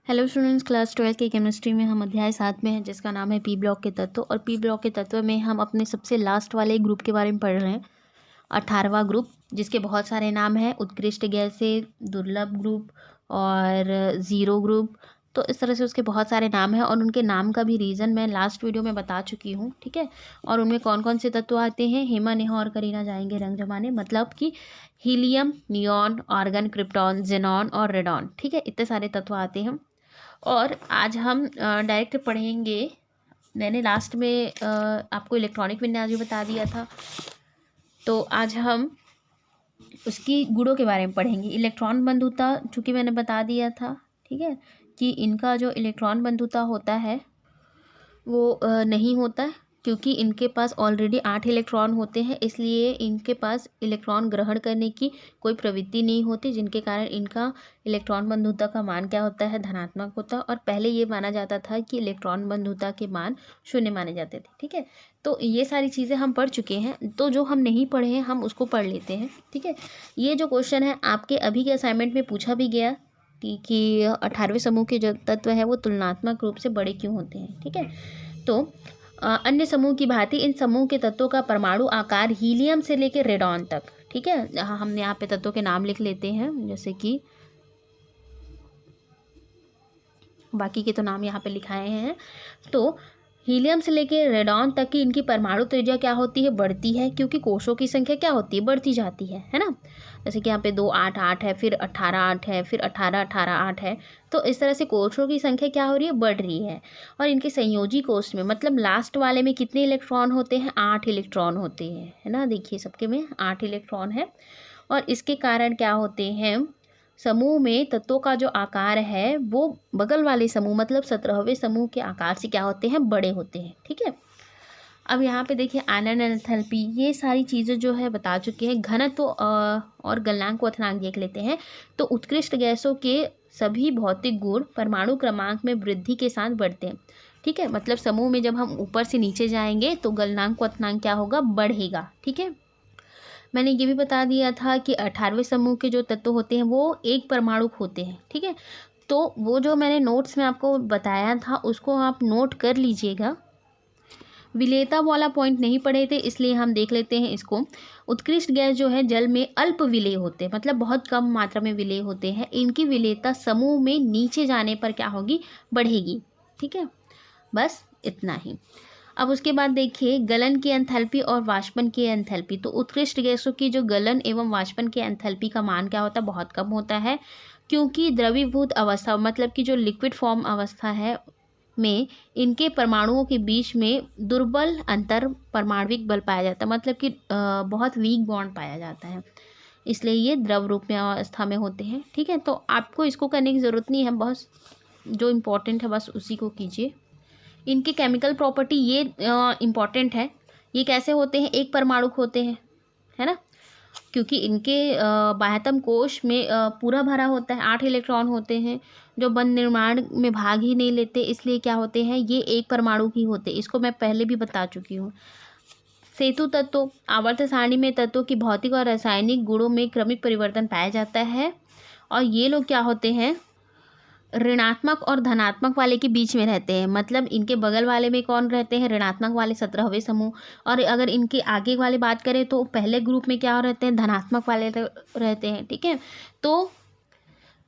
Hello students, class 12 की chemistry में हम अध्याय 7 में हैं जिसका नाम है पी ब्लॉक के तत्व। और पी ब्लॉक के तत्व में हम अपने सबसे लास्ट वाले ग्रुप के बारे में पढ़ रहे हैं, 18वां ग्रुप, जिसके बहुत सारे नाम हैं। उत्कृष्ट गैसें, दुर्लभ ग्रुप और ज़ीरो ग्रुप। तो इस तरह से उसके बहुत सारे नाम हैं और उनके नाम का भी रीज़न मैं लास्ट वीडियो में बता चुकी हूँ, ठीक है। और उनमें कौन कौन से तत्व आते हैं, हेमा, नेहा और करीना जाएंगे रंग जमाने, मतलब कि helium, neon, argon, krypton, xenon और रेडॉन, ठीक है। इतने सारे तत्व आते हैं। और आज हम डायरेक्ट पढ़ेंगे। मैंने लास्ट में आपको इलेक्ट्रॉनिक विन्यास भी बता दिया था, तो आज हम उसकी गुणों के बारे में पढ़ेंगे। इलेक्ट्रॉन बंधुता चूँकि मैंने बता दिया था, ठीक है, कि इनका जो इलेक्ट्रॉन बंधुता होता है वो नहीं होता है, क्योंकि इनके पास ऑलरेडी 8 इलेक्ट्रॉन होते हैं, इसलिए इनके पास इलेक्ट्रॉन ग्रहण करने की कोई प्रवृत्ति नहीं होती, जिनके कारण इनका इलेक्ट्रॉन बंधुता का मान क्या होता है, धनात्मक होता है। और पहले ये माना जाता था कि इलेक्ट्रॉन बंधुता के मान 0 माने जाते थे, ठीक है। तो ये सारी चीज़ें हम पढ़ चुके हैं, तो जो हम नहीं पढ़े हैं हम उसको पढ़ लेते हैं, ठीक है। ये जो क्वेश्चन है आपके अभी के असाइनमेंट में पूछा भी गया कि 18वें समूह के जो तत्व है वो तुलनात्मक रूप से बड़े क्यों होते हैं, ठीक है। तो अन्य समूह की भांति इन समूह के तत्वों का परमाणु आकार हीलियम से लेकर रेडॉन तक, ठीक है। हमने यहाँ पे तत्वों के नाम लिख लेते हैं, जैसे कि बाकी के तो नाम यहाँ पे लिखाए हैं। तो हीलियम से लेकर रेडॉन तक की इनकी परमाणु त्रिज्या क्या होती है, बढ़ती है, क्योंकि कोषों की संख्या क्या होती है, बढ़ती जाती है ना। जैसे कि यहाँ पे 2 8 8 है, फिर 18 8 है, फिर 18 18 8 है। तो इस तरह से कोषों की संख्या क्या हो रही है, बढ़ रही है। और इनके संयोजी कोष में, मतलब लास्ट वाले में कितने इलेक्ट्रॉन होते हैं, 8 इलेक्ट्रॉन होते हैं, है ना। देखिए सबके में 8 इलेक्ट्रॉन है। और इसके कारण क्या होते हैं, समूह में तत्वों का जो आकार है वो बगल वाले समूह, मतलब 17वें समूह के आकार से क्या होते हैं, बड़े होते हैं, ठीक है। अब यहाँ पे देखिए आनन, एंथैल्पी, ये सारी चीज़ें जो है बता चुके हैं। घनत्व और गलनांक, क्वथनांक देख लेते हैं। तो उत्कृष्ट गैसों के सभी भौतिक गुण परमाणु क्रमांक में वृद्धि के साथ बढ़ते हैं, ठीक है। मतलब समूह में जब हम ऊपर से नीचे जाएंगे तो गलनांक, क्वथनांक क्या होगा, बढ़ेगा, ठीक है। मैंने ये भी बता दिया था कि 18वें समूह के जो तत्व होते हैं वो एक परमाणुक होते हैं, ठीक है। तो वो जो मैंने नोट्स में आपको बताया था उसको आप नोट कर लीजिएगा। विलेयता वाला पॉइंट नहीं पढ़े थे, इसलिए हम देख लेते हैं इसको। उत्कृष्ट गैस जो है जल में अल्प विलेय होते हैं, मतलब बहुत कम मात्रा में विलेय होते हैं। इनकी विलेयता समूह में नीचे जाने पर क्या होगी, बढ़ेगी, ठीक है। बस इतना ही। अब उसके बाद देखिए गलन की एंथैल्पी और वाष्पन की एंथैल्पी। तो उत्कृष्ट गैसों की जो गलन एवं वाष्पन की एंथैल्पी का मान क्या होता है, बहुत कम होता है, क्योंकि द्रवीभूत अवस्था, मतलब कि जो लिक्विड फॉर्म अवस्था है में इनके परमाणुओं के बीच में दुर्बल अंतर परमाणविक बल पाया जाता है, मतलब कि बहुत वीक बॉन्ड पाया जाता है, इसलिए ये द्रव रूप में अवस्था में होते हैं, ठीक है। तो आपको इसको करने की ज़रूरत नहीं है, बस जो इम्पोर्टेंट है बस उसी को कीजिए। इनकी केमिकल प्रॉपर्टी ये इम्पॉर्टेंट है, ये कैसे होते हैं, एक परमाणुक होते हैं, है ना, क्योंकि इनके बाह्यतम कोश में पूरा भरा होता है, 8 इलेक्ट्रॉन होते हैं जो बंध निर्माण में भाग ही नहीं लेते, इसलिए क्या होते हैं, ये एक परमाणु ही होते हैं। इसको मैं पहले भी बता चुकी हूँ। सेतु तत्व, आवर्त सारणी में तत्वों की भौतिक और रासायनिक गुणों में क्रमिक परिवर्तन पाया जाता है, और ये लोग क्या होते हैं, ऋणात्मक और धनात्मक वाले के बीच में रहते हैं। मतलब इनके बगल वाले में कौन रहते हैं, ऋणात्मक वाले 17वें समूह। और अगर इनके आगे वाले बात करें तो पहले ग्रुप में क्या रहते हैं, धनात्मक वाले रहते हैं, ठीक है। तो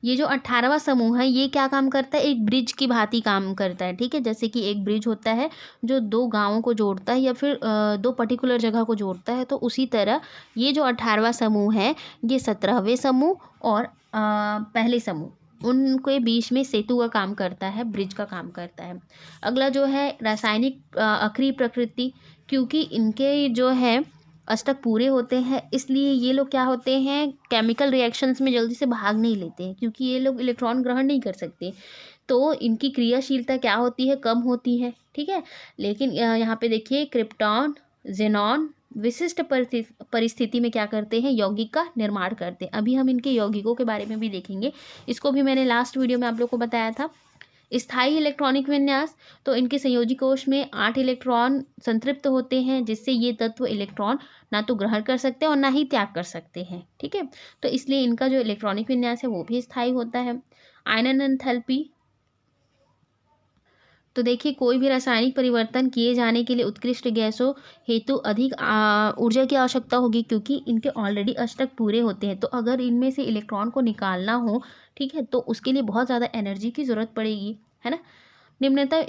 ये जो 18वां समूह है ये क्या काम करता है, एक ब्रिज की भांति काम करता है, ठीक है। जैसे कि एक ब्रिज होता है जो 2 गांवों को जोड़ता है या फिर 2 पर्टिकुलर जगह को जोड़ता है, तो उसी तरह ये जो 18वां समूह है ये 17वें समूह और पहले समूह, उनके बीच में सेतु का काम करता है, ब्रिज का काम करता है। अगला जो है रासायनिक अक्रिय प्रकृति, क्योंकि इनके जो है अष्टक पूरे होते हैं, इसलिए ये लोग क्या होते हैं, केमिकल रिएक्शंस में जल्दी से भाग नहीं लेते हैं, क्योंकि ये लोग इलेक्ट्रॉन ग्रहण नहीं कर सकते, तो इनकी क्रियाशीलता क्या होती है, कम होती है, ठीक है। लेकिन यहाँ पे देखिए क्रिप्टॉन, जेनॉन विशिष्ट परिस्थिति में क्या करते हैं, यौगिक का निर्माण करते हैं। अभी हम इनके यौगिकों के बारे में भी देखेंगे, इसको भी मैंने लास्ट वीडियो में आप लोग को बताया था। स्थायी इलेक्ट्रॉनिक विन्यास, तो इनके संयोजी कोश में 8 इलेक्ट्रॉन संतृप्त होते हैं, जिससे ये तत्व इलेक्ट्रॉन ना तो ग्रहण कर सकते हैं और ना ही त्याग कर सकते हैं, ठीक है। तो इसलिए इनका जो इलेक्ट्रॉनिक विन्यास है वो भी स्थायी होता है। आयनन एंथैल्पी, तो देखिए कोई भी रासायनिक परिवर्तन किए जाने के लिए उत्कृष्ट गैसों हेतु अधिक ऊर्जा की आवश्यकता होगी, क्योंकि इनके ऑलरेडी अष्टक पूरे होते हैं। तो अगर इनमें से इलेक्ट्रॉन को निकालना हो, ठीक है, तो उसके लिए बहुत ज़्यादा एनर्जी की ज़रूरत पड़ेगी, है ना। निम्नतम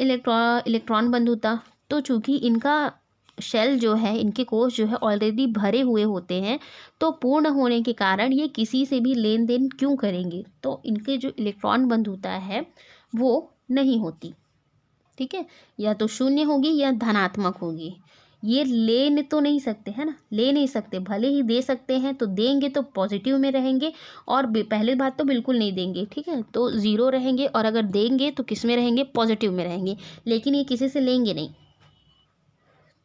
इलेक्ट्रॉन बंधुता, तो चूंकि इनका शेल जो है, इनके कोश जो है ऑलरेडी भरे हुए होते हैं, तो पूर्ण होने के कारण ये किसी से भी लेन देन क्यों करेंगे, तो इनके जो इलेक्ट्रॉन बंधुता है वो नहीं होती, ठीक है, या तो शून्य होगी या धनात्मक होगी। ये ले तो नहीं सकते, है ना, ले नहीं सकते, भले ही दे सकते हैं तो देंगे तो पॉजिटिव में रहेंगे, और पहले बात तो बिल्कुल नहीं देंगे, ठीक है, तो ज़ीरो रहेंगे, और अगर देंगे तो किस में रहेंगे, पॉजिटिव में रहेंगे, लेकिन ये किसी से लेंगे नहीं।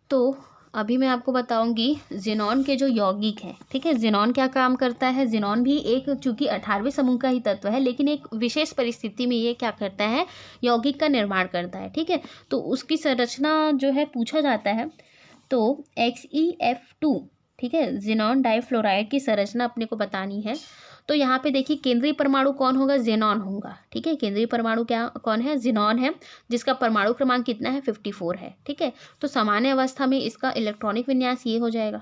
तो अभी मैं आपको बताऊंगी ज़ीनॉन के जो यौगिक हैं, ठीक है, ज़ीनॉन क्या काम करता है। ज़ीनॉन भी एक, चूंकि 18वें समूह का ही तत्व है, लेकिन एक विशेष परिस्थिति में ये क्या करता है, यौगिक का निर्माण करता है, ठीक है। तो उसकी संरचना जो है पूछा जाता है, तो XeF2, ठीक है, ज़ीनॉन डाइफ्लोराइड की संरचना अपने को बतानी है। तो यहाँ पे देखिए केंद्रीय परमाणु कौन होगा, ज़ीनॉन होगा, ठीक है, केंद्रीय परमाणु क्या कौन है, ज़ीनॉन है, जिसका परमाणु क्रमांक कितना है, 54 है, ठीक है। तो सामान्य अवस्था में इसका इलेक्ट्रॉनिक विन्यास ये हो जाएगा,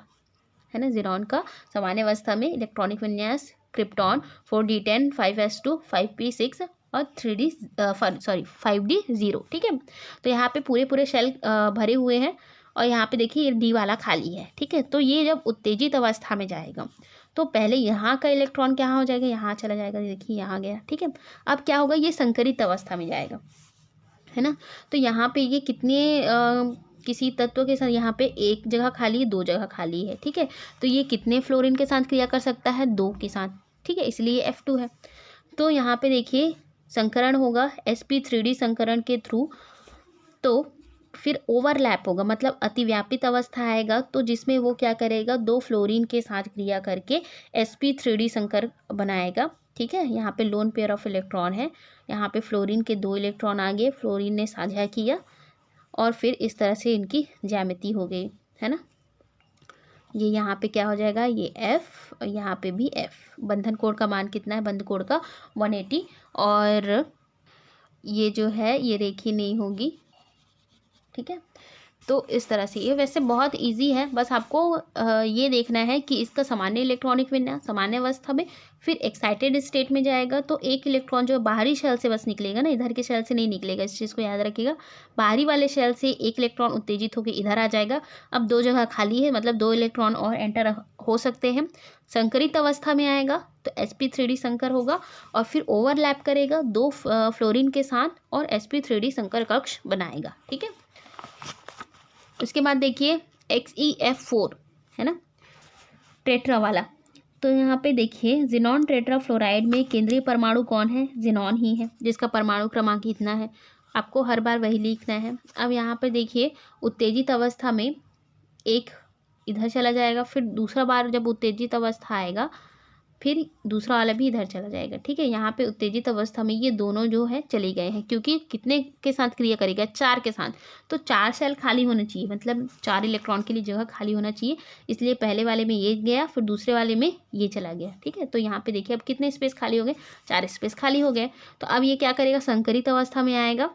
है ना, ज़ीनॉन का सामान्य अवस्था में इलेक्ट्रॉनिक विन्यास क्रिप्टॉन 4d10 5s2 5p6 और 5d0, ठीक है। तो यहाँ पे पूरे शेल भरे हुए हैं, और यहाँ पे देखिए ये डी वाला खाली है, ठीक है। तो ये जब उत्तेजित अवस्था में जाएगा तो पहले यहाँ का इलेक्ट्रॉन क्या हो जाएगा, यहाँ चला जाएगा, देखिए यहाँ गया, ठीक है। अब क्या होगा, ये संकरित अवस्था में जाएगा, है ना। तो यहाँ पे ये कितने किसी तत्व के साथ, यहाँ पे एक जगह खाली है, दो जगह खाली है, ठीक है। तो ये कितने फ्लोरीन के साथ क्रिया कर सकता है, 2 के साथ, ठीक है, इसलिए F2 है। तो यहाँ पे देखिए संकरण होगा sp3d संकरण के थ्रू, तो फिर ओवरलैप होगा, मतलब अतिव्यापित अवस्था आएगा, तो जिसमें वो क्या करेगा, 2 फ्लोरीन के साथ क्रिया करके sp3d संकर बनाएगा, ठीक है। यहाँ पे लोन पेयर ऑफ इलेक्ट्रॉन है, यहाँ पे फ्लोरीन के 2 इलेक्ट्रॉन आ गए, फ्लोरीन ने साझा किया, और फिर इस तरह से इनकी ज्यामिति हो गई, है ना। ये यहाँ पे क्या हो जाएगा, ये F, यहाँ पे भी F। बंधन कोण का मान कितना है, बंधन कोण का 180, और ये जो है ये रेखी नहीं होगी, ठीक है। तो इस तरह से ये वैसे बहुत इजी है, बस आपको ये देखना है कि इसका सामान्य इलेक्ट्रॉनिक विन्यास सामान्य अवस्था में, फिर एक्साइटेड स्टेट में जाएगा तो एक इलेक्ट्रॉन जो बाहरी शेल से बस निकलेगा ना, इधर के शेल से नहीं निकलेगा, इस चीज़ को याद रखिएगा। बाहरी वाले शेल से एक इलेक्ट्रॉन उत्तेजित होकर इधर आ जाएगा। अब 2 जगह खाली है, मतलब 2 इलेक्ट्रॉन और एंटर हो सकते हैं। संकरित अवस्था में आएगा तो sp3d संकर होगा, और फिर ओवरलैप करेगा 2 फ्लोरीन के साथ और sp3d संकर कक्ष बनाएगा, ठीक है। उसके बाद देखिए XeF4, है ना, टेट्रा वाला। तो यहाँ पे देखिए ज़ीनॉन टेट्रा फ्लोराइड में केंद्रीय परमाणु कौन है, ज़ीनॉन ही है, जिसका परमाणु क्रमांक कितना है, आपको हर बार वही लिखना है। अब यहाँ पे देखिए उत्तेजित अवस्था में एक इधर चला जाएगा, फिर दूसरा बार जब उत्तेजित अवस्था आएगा फिर दूसरा वाला भी इधर चला जाएगा, ठीक है। यहाँ पे उत्तेजित अवस्था में ये दोनों जो है चले गए हैं, क्योंकि कितने के साथ क्रिया करेगा, 4 के साथ, तो 4 शेल खाली होना चाहिए, मतलब 4 इलेक्ट्रॉन के लिए जगह खाली होना चाहिए, इसलिए पहले वाले में ये गया, फिर दूसरे वाले में ये चला गया, ठीक है। तो यहाँ पे देखिए अब कितने स्पेस खाली हो गए, 4 स्पेस खाली हो गए। तो अब ये क्या करेगा, संकरित अवस्था में आएगा,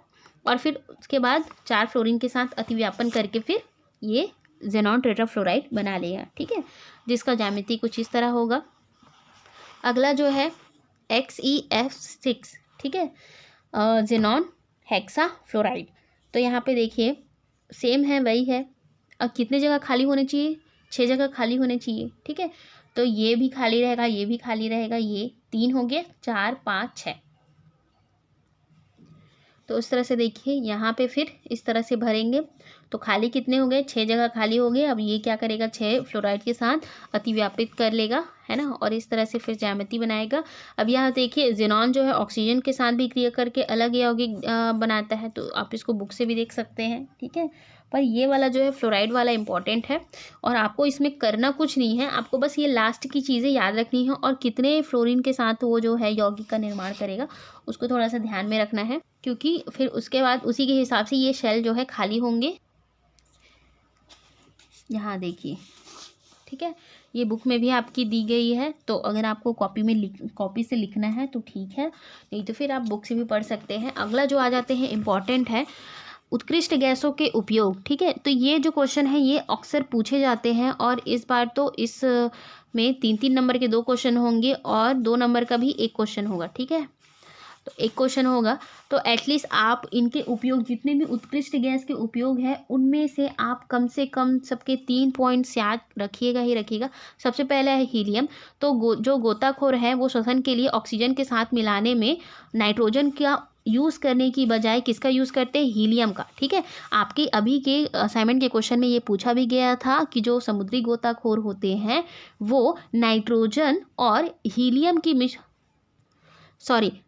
और फिर उसके बाद 4 फ्लोरीन के साथ अतिव्यापन करके फिर ये ज़ीनॉन टेट्राफ्लोराइड बना लेगा, ठीक है, जिसका ज्यामिति कुछ इस तरह होगा। अगला जो है XeF6, ठीक है, ज़ीनॉन हेक्सा फ्लोराइड। तो यहाँ पे देखिए सेम है, वही है। अब कितने जगह खाली होने चाहिए, 6 जगह खाली होने चाहिए, ठीक है। तो ये भी खाली रहेगा, ये भी खाली रहेगा, ये 3 हो गए, 4 5 6। तो उस तरह से देखिए यहाँ पे फिर इस तरह से भरेंगे, तो खाली कितने हो गए, 6 जगह खाली हो गए। अब ये क्या करेगा, 6 फ्लोराइड के साथ अतिव्यापित कर लेगा, है ना, और इस तरह से फिर ज्यामिति बनाएगा। अब यहाँ देखिए ज़ीनॉन जो है ऑक्सीजन के साथ भी क्रिया करके अलग यौगिक बनाता है, तो आप इसको बुक से भी देख सकते हैं, ठीक है। पर ये वाला जो है फ्लोराइड वाला इंपॉर्टेंट है, और आपको इसमें करना कुछ नहीं है, आपको बस ये लास्ट की चीज़ें याद रखनी है, और कितने फ्लोरीन के साथ वो जो है यौगिक का निर्माण करेगा उसको थोड़ा सा ध्यान में रखना है, क्योंकि फिर उसके बाद उसी के हिसाब से ये शेल जो है खाली होंगे। यहाँ देखिए, ठीक है, ये बुक में भी आपकी दी गई है, तो अगर आपको कॉपी से लिखना है तो ठीक है, नहीं तो फिर आप बुक से भी पढ़ सकते हैं। अगला जो आ जाते हैं इम्पॉर्टेंट है उत्कृष्ट गैसों के उपयोग, ठीक है। तो ये जो क्वेश्चन है ये अक्सर पूछे जाते हैं, और इस बार तो इस में 3-3 नंबर के 2 क्वेश्चन होंगे और 2 नंबर का भी 1 क्वेश्चन होगा, ठीक है। तो 1 क्वेश्चन होगा, तो एटलीस्ट आप इनके उपयोग, जितने भी उत्कृष्ट गैस के उपयोग है उनमें से आप कम से कम सबके 3 पॉइंट्स याद रखिएगा ही रखिएगा। सबसे पहला है हीलियम। तो जो गोताखोर है वो श्वसन के लिए ऑक्सीजन के साथ मिलाने में नाइट्रोजन का यूज़ करने की बजाय किसका यूज़ करते हैं, हीलियम का, ठीक है। आपके अभी के असाइनमेंट के क्वेश्चन में ये पूछा भी गया था कि जो समुद्री गोताखोर होते हैं वो नाइट्रोजन और हीलियम की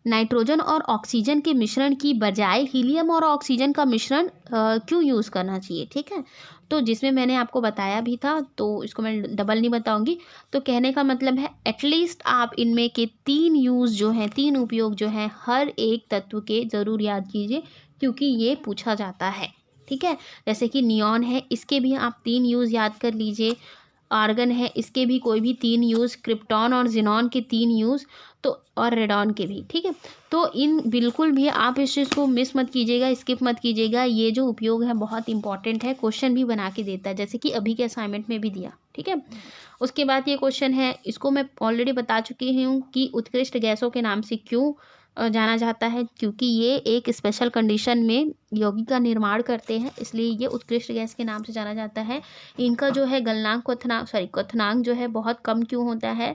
नाइट्रोजन और ऑक्सीजन के मिश्रण की बजाय हीलियम और ऑक्सीजन का मिश्रण क्यों यूज़ करना चाहिए, ठीक है। तो जिसमें मैंने आपको बताया भी था, तो इसको मैं डबल नहीं बताऊंगी। तो कहने का मतलब है एटलीस्ट आप इनमें के 3 यूज़ जो हैं, 3 उपयोग जो हैं हर एक तत्व के ज़रूर याद कीजिए, क्योंकि ये पूछा जाता है, ठीक है। जैसे कि नियॉन है, इसके भी आप 3 यूज़ याद कर लीजिए। आर्गन है, इसके भी कोई भी 3 यूज़। क्रिप्टॉन और जिनॉन के 3 यूज़, तो और रेडॉन के भी, ठीक है। तो इन बिल्कुल भी आप इस चीज़ को मिस मत कीजिएगा, स्किप मत कीजिएगा। ये जो उपयोग है बहुत इंपॉर्टेंट है, क्वेश्चन भी बना के देता है, जैसे कि अभी के असाइनमेंट में भी दिया, ठीक है। उसके बाद ये क्वेश्चन है, इसको मैं ऑलरेडी बता चुकी हूँ कि उत्कृष्ट गैसों के नाम से क्यों जाना जाता है, क्योंकि ये एक स्पेशल कंडीशन में यौगिक का निर्माण करते हैं, इसलिए ये उत्कृष्ट गैस के नाम से जाना जाता है। इनका जो है गलनांक क्वथनांक जो है बहुत कम क्यों होता है,